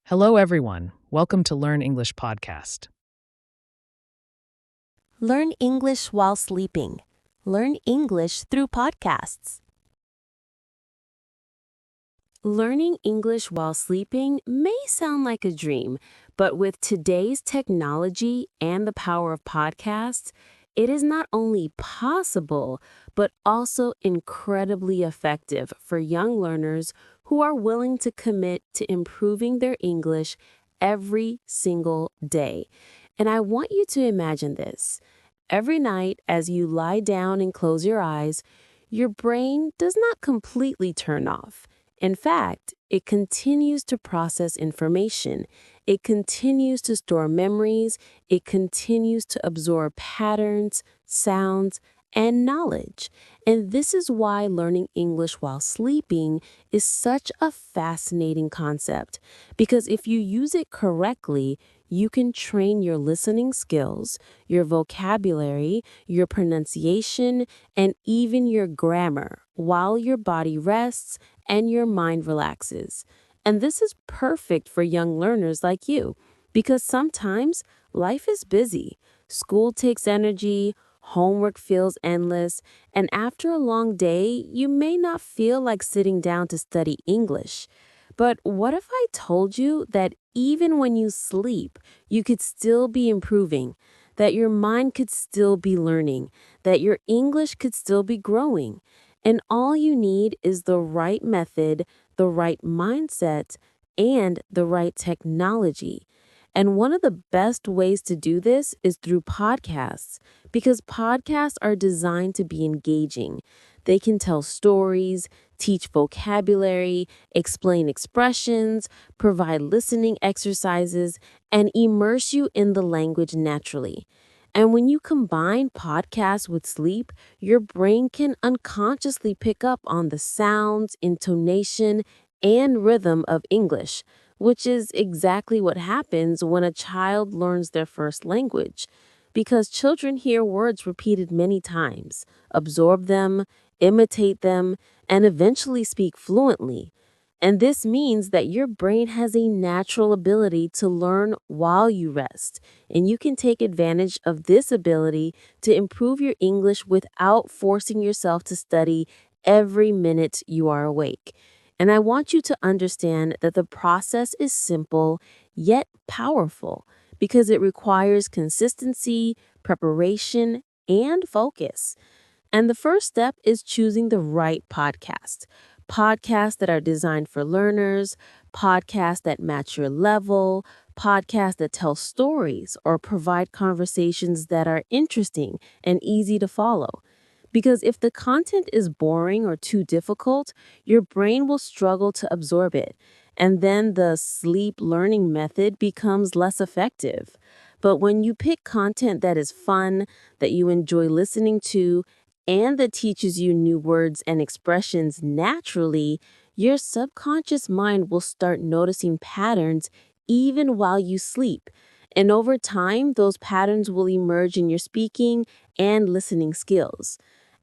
Hello, everyone. Welcome to Learn English Podcast. Learn English while sleeping. Learn English through podcasts. Learning English while sleeping may sound like a dream, but with today's technology and the power of podcasts, it is not only possible, but also incredibly effective for young learners who are willing to commit to improving their English every single day. And I want you to imagine this. Every night, as you lie down and close your eyes, your brain does not completely turn off. In fact, it continues to process information. It continues to store memories. It continues to absorb patterns, sounds, and knowledge. And this is why learning English while sleeping is such a fascinating concept. Because if you use it correctly, you can train your listening skills, your vocabulary, your pronunciation, and even your grammar while your body rests and your mind relaxes. And this is perfect for young learners like you because sometimes life is busy. School takes energy, homework feels endless, and after a long day, you may not feel like sitting down to study English. But what if I told you that even when you sleep, you could still be improving, that your mind could still be learning, that your English could still be growing? And all you need is the right method, the right mindset, and the right technology. And one of the best ways to do this is through podcasts, because podcasts are designed to be engaging. They can tell stories, teach vocabulary, explain expressions, provide listening exercises, and immerse you in the language naturally. And when you combine podcasts with sleep, your brain can unconsciously pick up on the sounds, intonation, and rhythm of English, which is exactly what happens when a child learns their first language. Because children hear words repeated many times, absorb them, imitate them, and eventually speak fluently. And this means that your brain has a natural ability to learn while you rest. And you can take advantage of this ability to improve your English without forcing yourself to study every minute you are awake. And I want you to understand that the process is simple yet powerful because it requires consistency, preparation, and focus. And the first step is choosing the right podcast. Podcasts that are designed for learners, podcasts that match your level, podcasts that tell stories or provide conversations that are interesting and easy to follow. Because if the content is boring or too difficult, your brain will struggle to absorb it. And then the sleep learning method becomes less effective. But when you pick content that is fun, that you enjoy listening to, and that teaches you new words and expressions naturally, your subconscious mind will start noticing patterns even while you sleep. And over time, those patterns will emerge in your speaking and listening skills.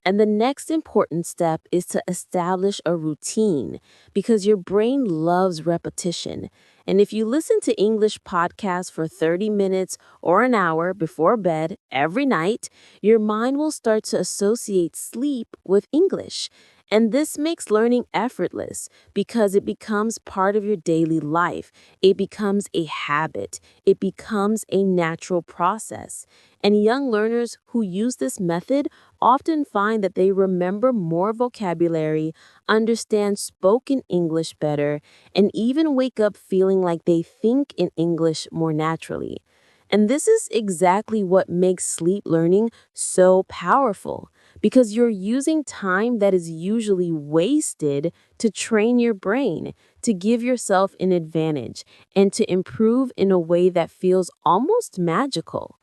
And the next important step is to establish a routine because your brain loves repetition. And if you listen to English podcasts for 30 minutes or an hour before bed every night, your mind will start to associate sleep with English. And this makes learning effortless because it becomes part of your daily life. It becomes a habit. It becomes a natural process. And young learners who use this method often find that they remember more vocabulary, understand spoken English better, and even wake up feeling like they think in English more naturally. And this is exactly what makes sleep learning so powerful because you're using time that is usually wasted to train your brain, to give yourself an advantage, and to improve in a way that feels almost magical.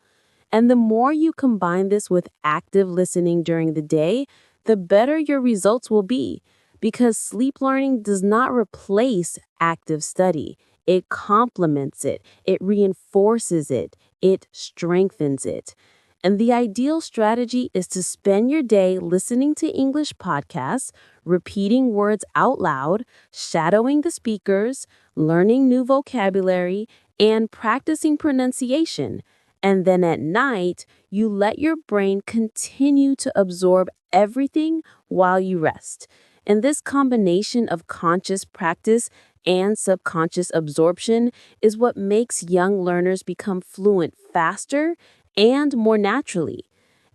And the more you combine this with active listening during the day, the better your results will be. Because sleep learning does not replace active study, it complements it, it reinforces it, it strengthens it. And the ideal strategy is to spend your day listening to English podcasts, repeating words out loud, shadowing the speakers, learning new vocabulary, and practicing pronunciation. And then at night, you let your brain continue to absorb everything while you rest. And this combination of conscious practice and subconscious absorption is what makes young learners become fluent faster and more naturally.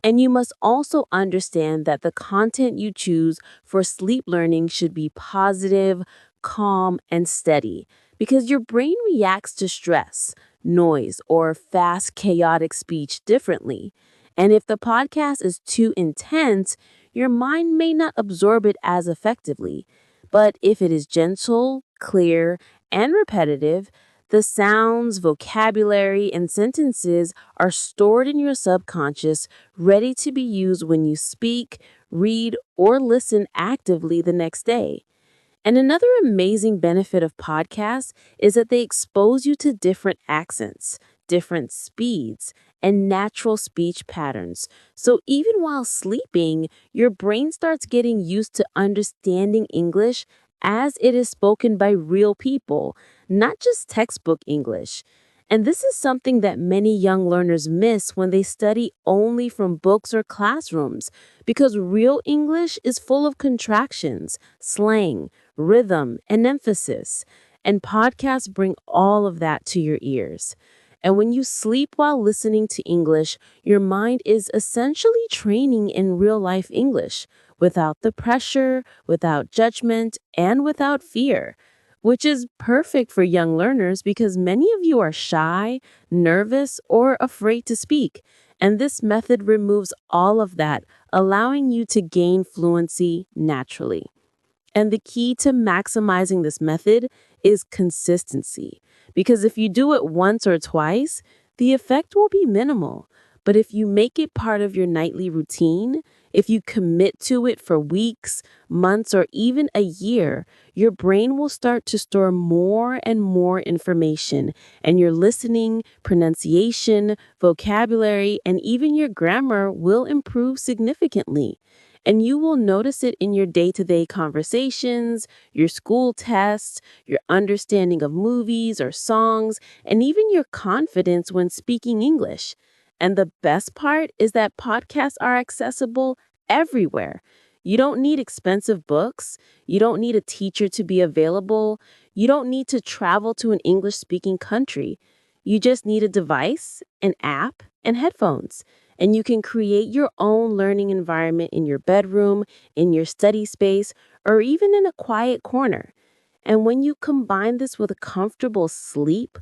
And you must also understand that the content you choose for sleep learning should be positive, calm, and steady because your brain reacts to stress, noise, or fast, chaotic speech differently. And if the podcast is too intense, your mind may not absorb it as effectively. But if it is gentle, clear, and repetitive, the sounds, vocabulary, and sentences are stored in your subconscious, ready to be used when you speak, read, or listen actively the next day. And another amazing benefit of podcasts is that they expose you to different accents, different speeds, and natural speech patterns. So even while sleeping, your brain starts getting used to understanding English as it is spoken by real people, not just textbook English. And this is something that many young learners miss when they study only from books or classrooms, because real English is full of contractions, slang, rhythm, and emphasis. And podcasts bring all of that to your ears. And when you sleep while listening to English, your mind is essentially training in real life English without the pressure, without judgment, and without fear, which is perfect for young learners because many of you are shy, nervous, or afraid to speak. And this method removes all of that, allowing you to gain fluency naturally. And the key to maximizing this method is consistency. Because if you do it once or twice, the effect will be minimal. But if you make it part of your nightly routine, if you commit to it for weeks, months, or even a year, your brain will start to store more and more information, and your listening, pronunciation, vocabulary, and even your grammar will improve significantly. And you will notice it in your day to day conversations, your school tests, your understanding of movies or songs, and even your confidence when speaking English. And the best part is that podcasts are accessible everywhere. You don't need expensive books. You don't need a teacher to be available. You don't need to travel to an English speaking country. You just need a device, an app, and headphones. And you can create your own learning environment in your bedroom, in your study space, or even in a quiet corner. And when you combine this with a comfortable sleep,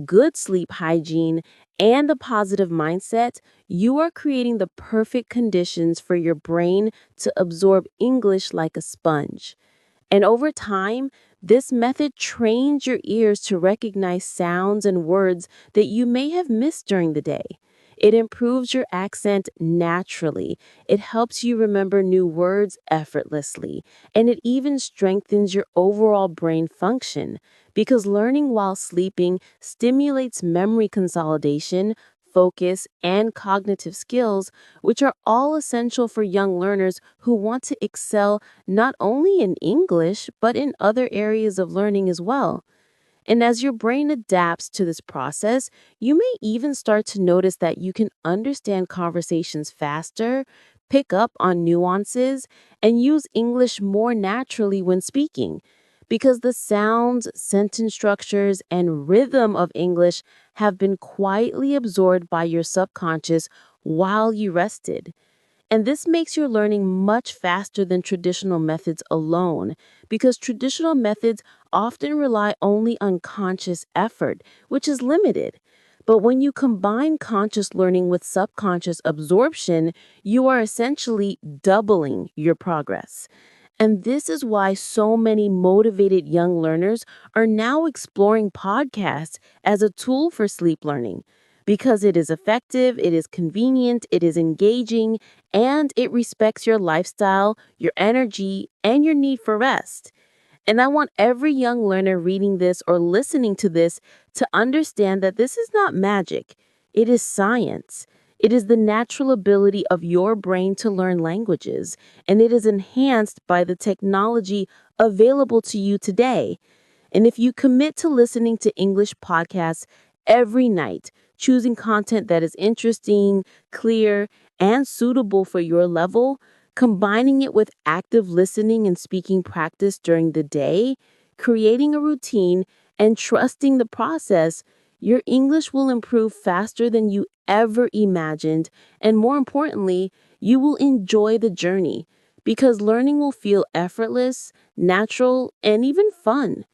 good sleep hygiene, and a positive mindset, you are creating the perfect conditions for your brain to absorb English like a sponge. And over time, this method trains your ears to recognize sounds and words that you may have missed during the day. It improves your accent naturally. It helps you remember new words effortlessly. And it even strengthens your overall brain function because learning while sleeping stimulates memory consolidation, focus, and cognitive skills, which are all essential for young learners who want to excel not only in English, but in other areas of learning as well. And as your brain adapts to this process, you may even start to notice that you can understand conversations faster, pick up on nuances, and use English more naturally when speaking. Because the sounds, sentence structures, and rhythm of English have been quietly absorbed by your subconscious while you rested. And this makes your learning much faster than traditional methods alone, because traditional methods often rely only on conscious effort, which is limited. But when you combine conscious learning with subconscious absorption, you are essentially doubling your progress. And this is why so many motivated young learners are now exploring podcasts as a tool for sleep learning. Because it is effective, it is convenient, it is engaging, and it respects your lifestyle, your energy, and your need for rest. And I want every young learner reading this or listening to this to understand that this is not magic, it is science. It is the natural ability of your brain to learn languages, and it is enhanced by the technology available to you today. And if you commit to listening to English podcasts every night, choosing content that is interesting, clear, and suitable for your level, combining it with active listening and speaking practice during the day, creating a routine, and trusting the process, your English will improve faster than you ever imagined. And more importantly, you will enjoy the journey because learning will feel effortless, natural, and even fun.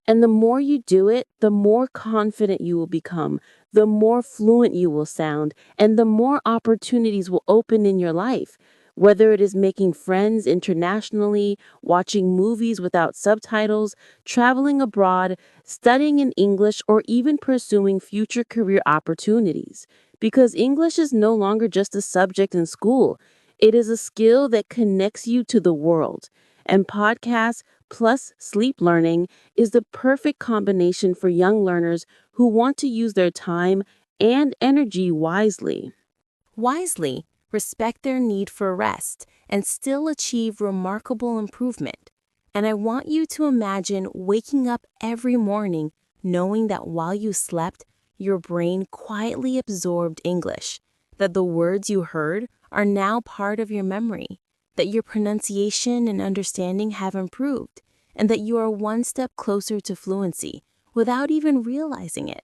And the more you do it, the more confident you will become, the more fluent you will sound, and the more opportunities will open in your life. Whether it is making friends internationally, watching movies without subtitles, traveling abroad, studying in English, or even pursuing future career opportunities. Because English is no longer just a subject in school, it is a skill that connects you to the world. And podcasts plus sleep learning is the perfect combination for young learners who want to use their time and energy wisely. Wisely, respect their need for rest and still achieve remarkable improvement. And I want you to imagine waking up every morning knowing that while you slept, your brain quietly absorbed English, that the words you heard are now part of your memory, that your pronunciation and understanding have improved, and that you are one step closer to fluency without even realizing it.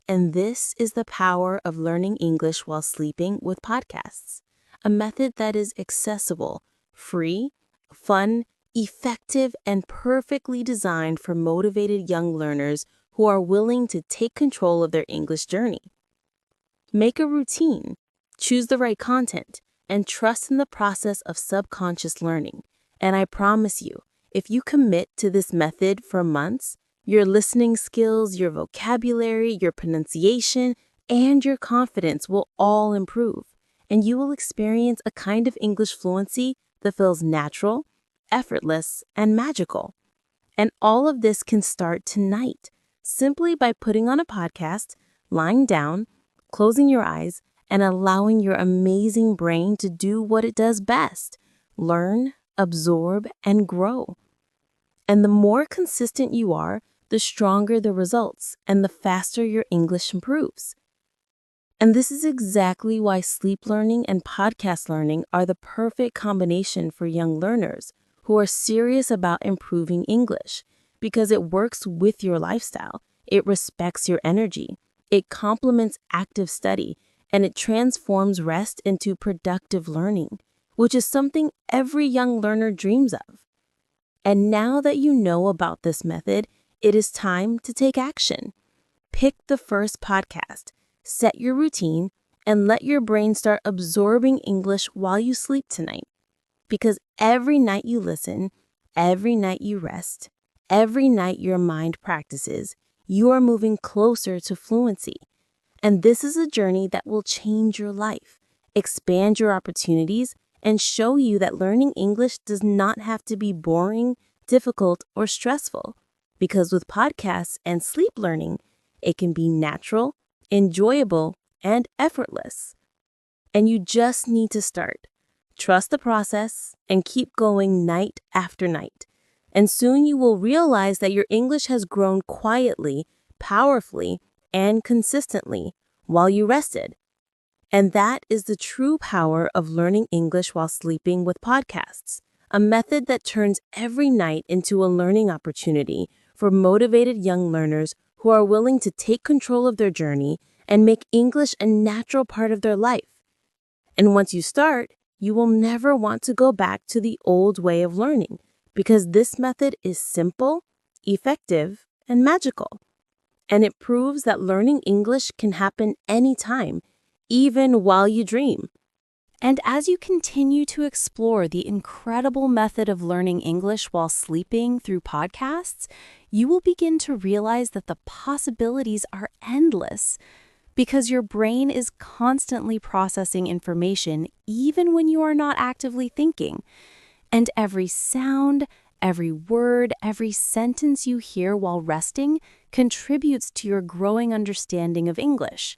And this is the power of learning English while sleeping with podcasts, a method that is accessible, free, fun, effective, and perfectly designed for motivated young learners who are willing to take control of their English journey. Make a routine, choose the right content, and trust in the process of subconscious learning. And I promise you, if you commit to this method for months, your listening skills, your vocabulary, your pronunciation, and your confidence will all improve. And you will experience a kind of English fluency that feels natural, effortless, and magical. And all of this can start tonight, simply by putting on a podcast, lying down, closing your eyes, and allowing your amazing brain to do what it does best: learn, absorb, and grow. And the more consistent you are, the stronger the results and the faster your English improves. And this is exactly why sleep learning and podcast learning are the perfect combination for young learners who are serious about improving English, because it works with your lifestyle, it respects your energy, it complements active study, and it transforms rest into productive learning, which is something every young learner dreams of. And now that you know about this method, it is time to take action. Pick the first podcast, set your routine, and let your brain start absorbing English while you sleep tonight. Because every night you listen, every night you rest, every night your mind practices, you are moving closer to fluency. And this is a journey that will change your life, expand your opportunities, and show you that learning English does not have to be boring, difficult, or stressful. Because with podcasts and sleep learning, it can be natural, enjoyable, and effortless. And you just need to start. Trust the process and keep going night after night. And soon you will realize that your English has grown quietly, powerfully, and consistently while you rested. And that is the true power of learning English while sleeping with podcasts, a method that turns every night into a learning opportunity for motivated young learners who are willing to take control of their journey and make English a natural part of their life. And once you start, you will never want to go back to the old way of learning, because this method is simple, effective, and magical. And it proves that learning English can happen anytime, even while you dream. And as you continue to explore the incredible method of learning English while sleeping through podcasts, you will begin to realize that the possibilities are endless, because your brain is constantly processing information even when you are not actively thinking. And every sound, every word, every sentence you hear while resting contributes to your growing understanding of English.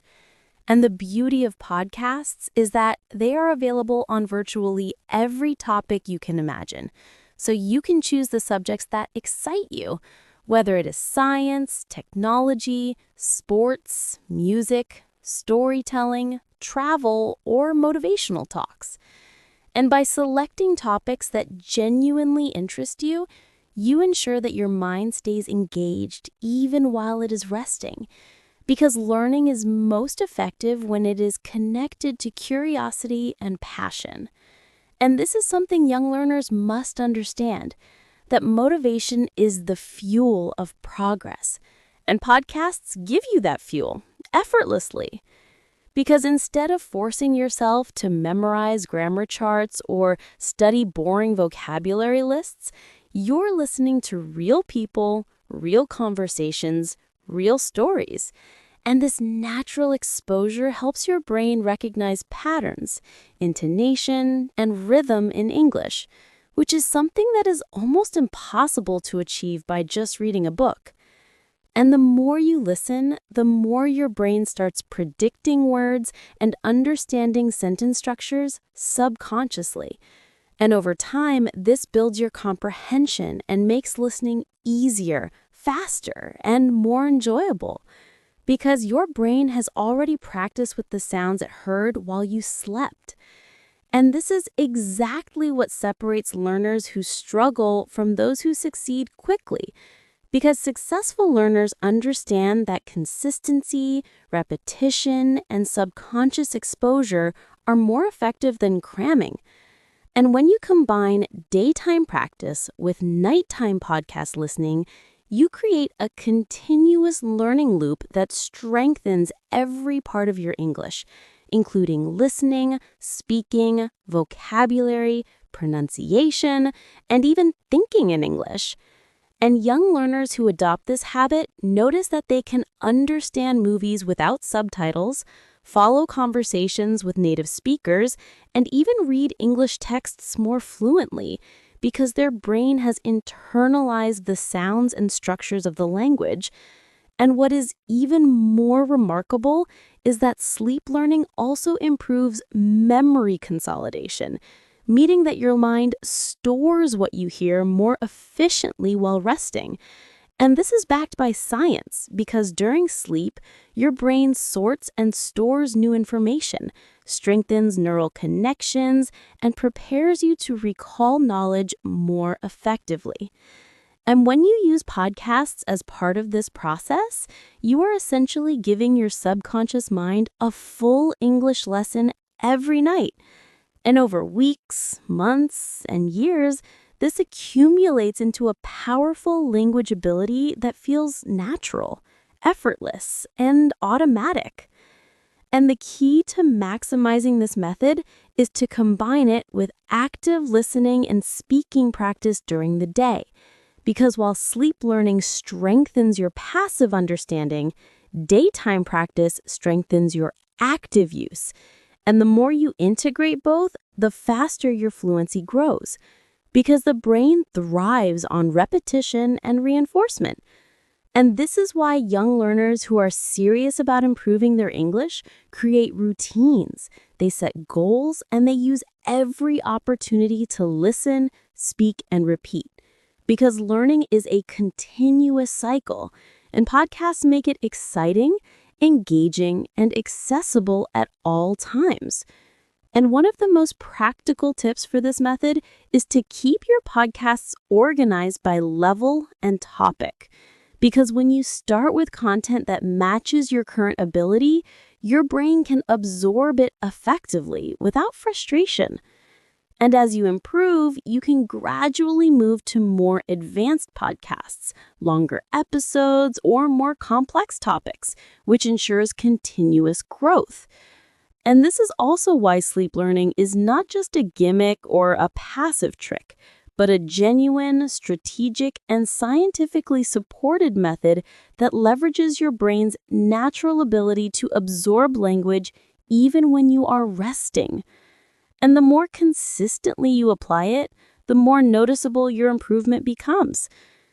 And the beauty of podcasts is that they are available on virtually every topic you can imagine. So you can choose the subjects that excite you, whether it is science, technology, sports, music, storytelling, travel, or motivational talks. And by selecting topics that genuinely interest you, you ensure that your mind stays engaged even while it is resting. Because learning is most effective when it is connected to curiosity and passion. And this is something young learners must understand, that motivation is the fuel of progress. And podcasts give you that fuel effortlessly. Because instead of forcing yourself to memorize grammar charts or study boring vocabulary lists, you're listening to real people, real conversations, real stories. And this natural exposure helps your brain recognize patterns, intonation, and rhythm in English, which is something that is almost impossible to achieve by just reading a book. And the more you listen, the more your brain starts predicting words and understanding sentence structures subconsciously. And over time, this builds your comprehension and makes listening easier, faster, and more enjoyable. Because your brain has already practiced with the sounds it heard while you slept. And this is exactly what separates learners who struggle from those who succeed quickly. Because successful learners understand that consistency, repetition, and subconscious exposure are more effective than cramming. And when you combine daytime practice with nighttime podcast listening, you create a continuous learning loop that strengthens every part of your English, including listening, speaking, vocabulary, pronunciation, and even thinking in English. And young learners who adopt this habit notice that they can understand movies without subtitles, follow conversations with native speakers, and even read English texts more fluently, because their brain has internalized the sounds and structures of the language. And what is even more remarkable is that sleep learning also improves memory consolidation, meaning that your mind stores what you hear more efficiently while resting. And this is backed by science, because during sleep, your brain sorts and stores new information, strengthens neural connections, and prepares you to recall knowledge more effectively. And when you use podcasts as part of this process, you are essentially giving your subconscious mind a full English lesson every night. And over weeks, months, and years, this accumulates into a powerful language ability that feels natural, effortless, and automatic. And the key to maximizing this method is to combine it with active listening and speaking practice during the day. Because while sleep learning strengthens your passive understanding, daytime practice strengthens your active use. And the more you integrate both, the faster your fluency grows. Because the brain thrives on repetition and reinforcement. And this is why young learners who are serious about improving their English create routines. They set goals, and they use every opportunity to listen, speak, and repeat. Because learning is a continuous cycle, and podcasts make it exciting, engaging, and accessible at all times. And one of the most practical tips for this method is to keep your podcasts organized by level and topic. Because when you start with content that matches your current ability, your brain can absorb it effectively without frustration. And as you improve, you can gradually move to more advanced podcasts, longer episodes, or more complex topics, which ensures continuous growth. And this is also why sleep learning is not just a gimmick or a passive trick, but a genuine, strategic, and scientifically supported method that leverages your brain's natural ability to absorb language even when you are resting. And the more consistently you apply it, the more noticeable your improvement becomes.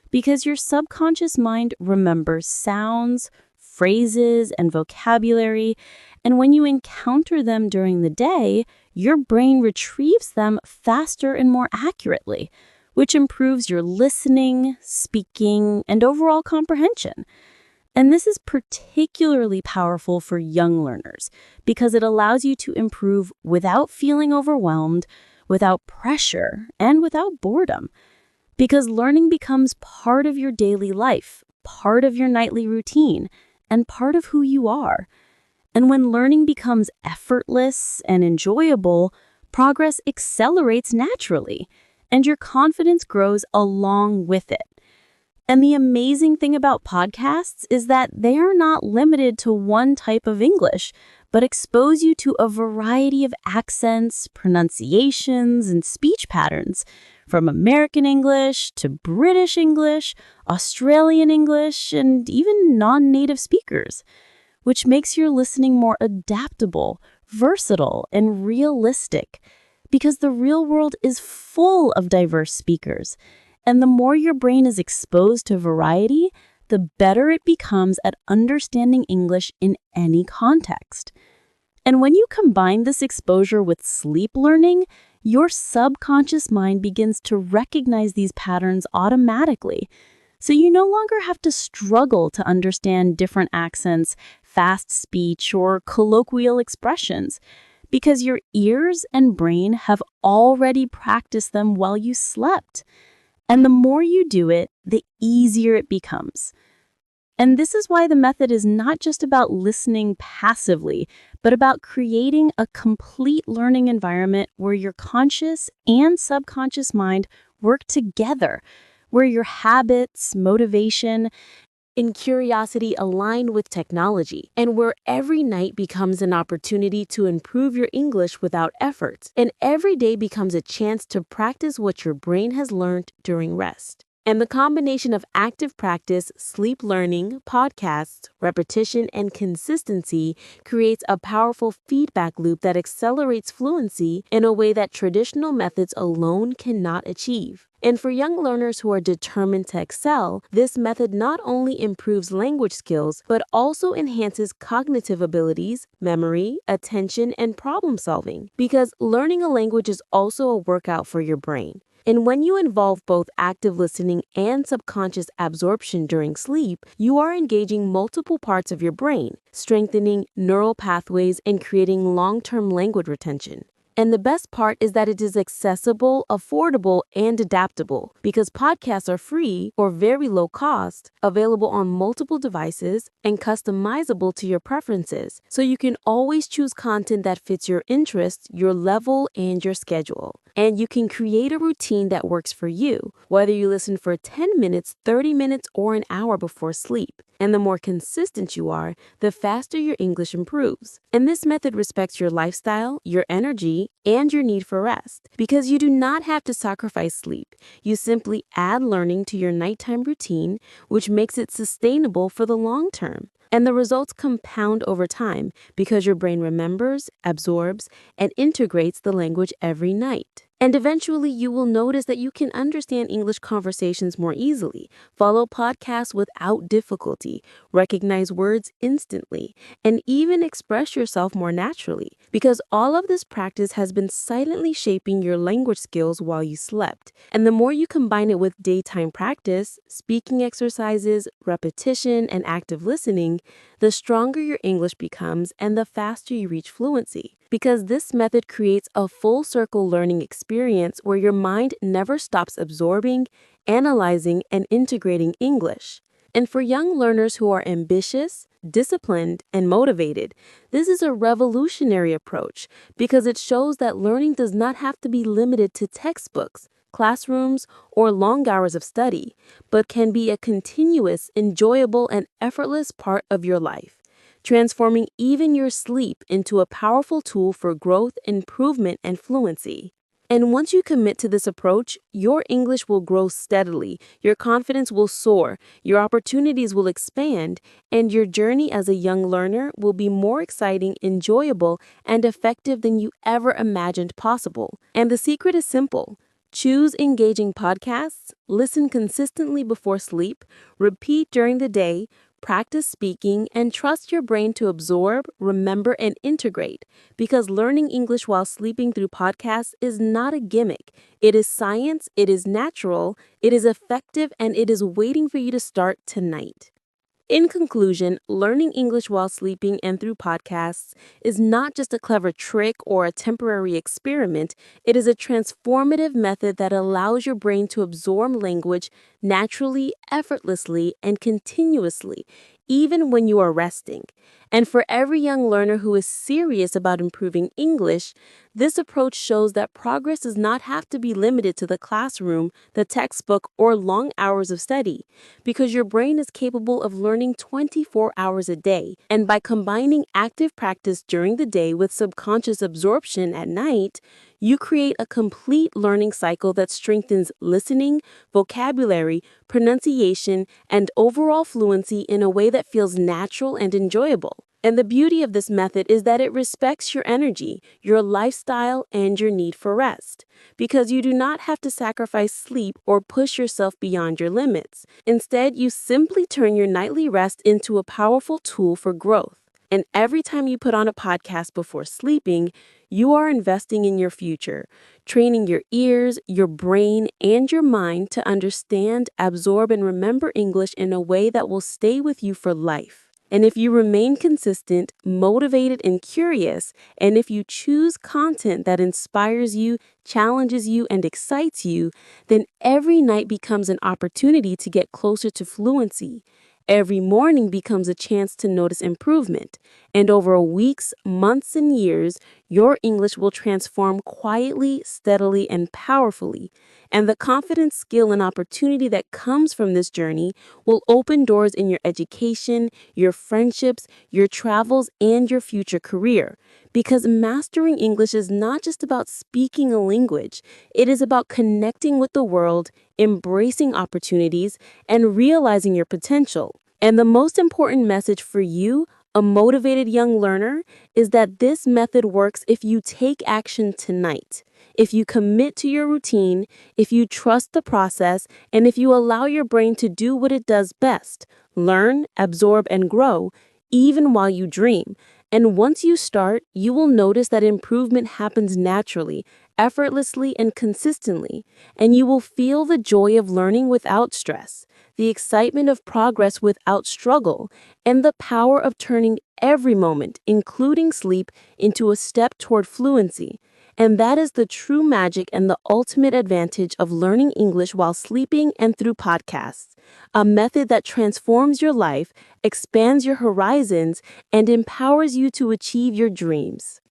Because your subconscious mind remembers sounds, phrases, and vocabulary, And when you encounter them during the day, your brain retrieves them faster and more accurately, which improves your listening, speaking, and overall comprehension. And this is particularly powerful for young learners because it allows you to improve without feeling overwhelmed, without pressure, and without boredom. Because learning becomes part of your daily life, part of your nightly routine, and part of who you are. And when learning becomes effortless and enjoyable, progress accelerates naturally, and your confidence grows along with it. And the amazing thing about podcasts is that they are not limited to one type of English, but expose you to a variety of accents, pronunciations, and speech patterns, from American English to British English, Australian English, and even non-native speakers, which makes your listening more adaptable, versatile, and realistic, because the real world is full of diverse speakers. And the more your brain is exposed to variety, the better it becomes at understanding English in any context. And when you combine this exposure with sleep learning, your subconscious mind begins to recognize these patterns automatically. So you no longer have to struggle to understand different accents, fast speech, or colloquial expressions, because your ears and brain have already practiced them while you slept. And the more you do it, the easier it becomes. And this is why the method is not just about listening passively, but about creating a complete learning environment where your conscious and subconscious mind work together, where your habits, motivation, and curiosity align with technology, and where every night becomes an opportunity to improve your English without effort, and every day becomes a chance to practice what your brain has learned during rest. And the combination of active practice, sleep learning, podcasts, repetition, and consistency creates a powerful feedback loop that accelerates fluency in a way that traditional methods alone cannot achieve. And for young learners who are determined to excel, this method not only improves language skills, but also enhances cognitive abilities, memory, attention, and problem solving, because learning a language is also a workout for your brain. And when you involve both active listening and subconscious absorption during sleep, you are engaging multiple parts of your brain, strengthening neural pathways and creating long-term language retention. And the best part is that it is accessible, affordable, and adaptable, because podcasts are free or very low cost, available on multiple devices, and customizable to your preferences, so you can always choose content that fits your interests, your level, and your schedule. And you can create a routine that works for you, whether you listen for 10 minutes, 30 minutes, or an hour before sleep. And the more consistent you are, the faster your English improves. And this method respects your lifestyle, your energy, and your need for rest, because you do not have to sacrifice sleep. You simply add learning to your nighttime routine, which makes it sustainable for the long term. And the results compound over time because your brain remembers, absorbs, and integrates the language every night. And eventually, you will notice that you can understand English conversations more easily, follow podcasts without difficulty, recognize words instantly, and even express yourself more naturally, because all of this practice has been silently shaping your language skills while you slept. And the more you combine it with daytime practice, speaking exercises, repetition, and active listening, the stronger your English becomes and the faster you reach fluency. Because this method creates a full circle learning experience where your mind never stops absorbing, analyzing, and integrating English. And for young learners who are ambitious, disciplined, and motivated, this is a revolutionary approach because it shows that learning does not have to be limited to textbooks, classrooms, or long hours of study, but can be a continuous, enjoyable, and effortless part of your life, transforming even your sleep into a powerful tool for growth, improvement, and fluency. And once you commit to this approach, your English will grow steadily, your confidence will soar, your opportunities will expand, and your journey as a young learner will be more exciting, enjoyable, and effective than you ever imagined possible. And the secret is simple. Choose engaging podcasts, listen consistently before sleep, repeat during the day, Practice speaking and trust your brain to absorb, remember, and integrate, because learning English while sleeping through podcasts is not a gimmick. It is science, it is natural, it is effective, and it is waiting for you to start tonight. In conclusion, learning English while sleeping and through podcasts is not just a clever trick or a temporary experiment. It is a transformative method that allows your brain to absorb language naturally, effortlessly, and continuously, even when you are resting. And for every young learner who is serious about improving English, this approach shows that progress does not have to be limited to the classroom, the textbook, or long hours of study, because your brain is capable of learning 24 hours a day. And by combining active practice during the day with subconscious absorption at night, you create a complete learning cycle that strengthens listening, vocabulary, pronunciation, and overall fluency in a way that feels natural and enjoyable. And the beauty of this method is that it respects your energy, your lifestyle, and your need for rest, because you do not have to sacrifice sleep or push yourself beyond your limits. Instead, you simply turn your nightly rest into a powerful tool for growth. And every time you put on a podcast before sleeping, you are investing in your future, training your ears, your brain, and your mind to understand, absorb, and remember English in a way that will stay with you for life. And if you remain consistent, motivated, and curious, and if you choose content that inspires you, challenges you, and excites you, then every night becomes an opportunity to get closer to fluency. Every morning becomes a chance to notice improvement. And over weeks, months, and years, your English will transform quietly, steadily, and powerfully. And the confidence, skill, and opportunity that comes from this journey will open doors in your education, your friendships, your travels, and your future career. Because mastering English is not just about speaking a language, it is about connecting with the world, embracing opportunities, and realizing your potential. And the most important message for you, a motivated young learner, is that this method works if you take action tonight, if you commit to your routine, if you trust the process, and if you allow your brain to do what it does best: learn, absorb, and grow, even while you dream. And once you start, you will notice that improvement happens naturally, effortlessly, and consistently. And you will feel the joy of learning without stress, the excitement of progress without struggle, and the power of turning every moment, including sleep, into a step toward fluency. And that is the true magic and the ultimate advantage of learning English while sleeping and through podcasts, a method that transforms your life, expands your horizons, and empowers you to achieve your dreams.